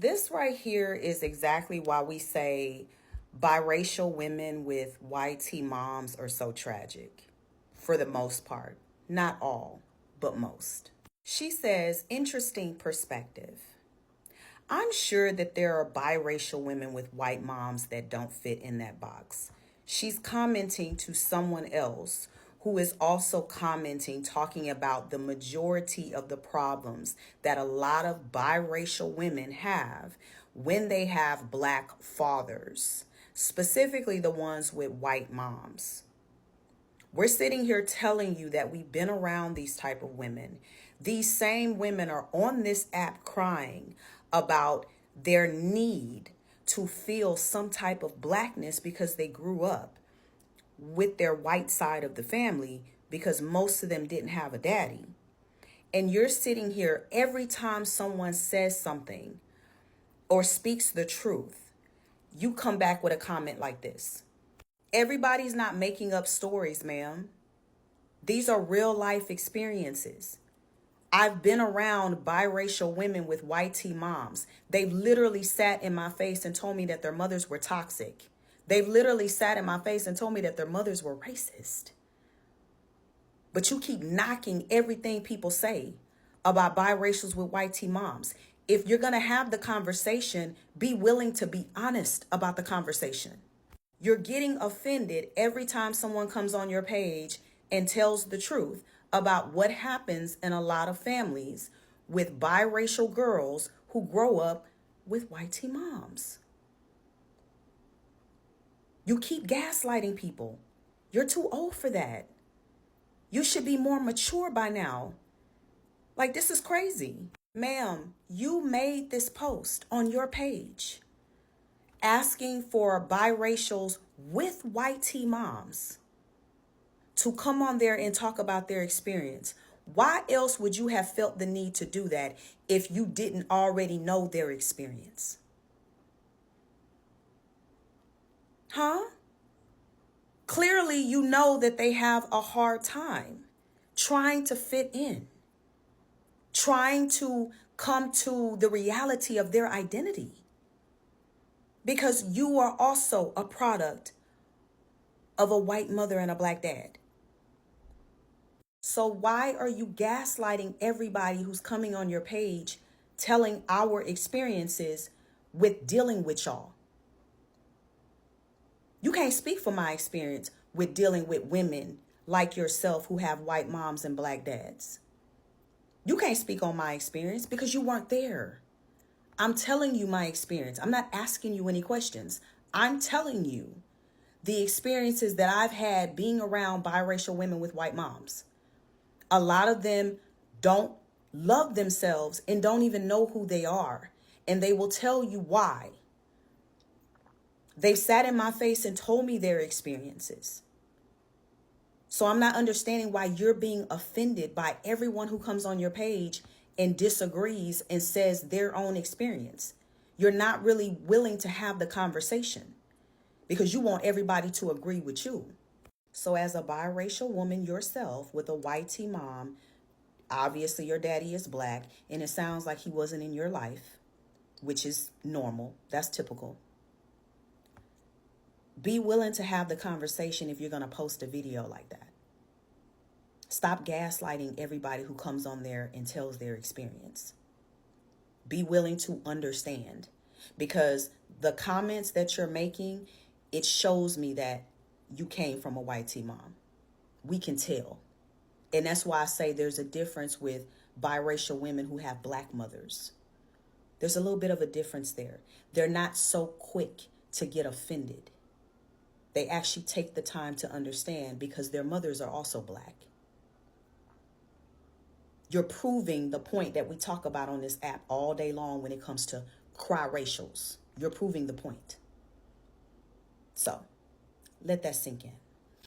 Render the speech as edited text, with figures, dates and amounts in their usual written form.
This right here is exactly why we say biracial women with YT moms are so tragic. For the most part. Not all, but most. She says, interesting perspective. I'm sure that there are biracial women with white moms that don't fit in that box. She's commenting to someone else who is also commenting, talking about the majority of the problems that a lot of biracial women have when they have black fathers, specifically the ones with white moms. We're sitting here telling you that we've been around these type of women. These same women are on this app crying about their need to feel some type of blackness because they grew up with their white side of the family, because most of them didn't have a daddy. And you're sitting here every time someone says something or speaks the truth, you come back with a comment like this. Everybody's not making up stories, ma'am. These are real life experiences. I've been around biracial women with YT moms. They've literally sat in my face and told me that their mothers were toxic. They've literally sat in my face and told me that their mothers were racist. But you keep knocking everything people say about biracials with YT moms. If you're going to have the conversation, be willing to be honest about the conversation. You're getting offended every time someone comes on your page and tells the truth about what happens in a lot of families with biracial girls who grow up with YT moms. You keep gaslighting people. You're too old for that. You should be more mature by now. Like, this is crazy. Ma'am, you made this post on your page asking for biracials with YT moms to come on there and talk about their experience. Why else would you have felt the need to do that if you didn't already know their experience? Huh? Clearly, you know that they have a hard time trying to fit in, trying to come to the reality of their identity. Because you are also a product of a white mother and a black dad. So why are you gaslighting everybody who's coming on your page, telling our experiences with dealing with y'all? You can't speak for my experience with dealing with women like yourself who have white moms and black dads. You can't speak on my experience because you weren't there. I'm telling you my experience. I'm not asking you any questions. I'm telling you the experiences that I've had being around biracial women with white moms. A lot of them don't love themselves and don't even know who they are. And they will tell you why. They've sat in my face and told me their experiences. So I'm not understanding why you're being offended by everyone who comes on your page and disagrees and says their own experience. You're not really willing to have the conversation because you want everybody to agree with you. So as a biracial woman yourself with a YT mom, obviously your daddy is black and it sounds like he wasn't in your life, which is normal. That's typical. Be willing to have the conversation if you're going to post a video like that. Stop gaslighting everybody who comes on there and tells their experience. Be willing to understand, because the comments that you're making, it shows me that you came from a YT mom. We can tell. And that's why I say there's a difference with biracial women who have black mothers. There's a little bit of a difference there. They're not so quick to get offended. They actually take the time to understand because their mothers are also black. You're proving the point that we talk about on this app all day long when it comes to cry-racials. You're proving the point. So let that sink in.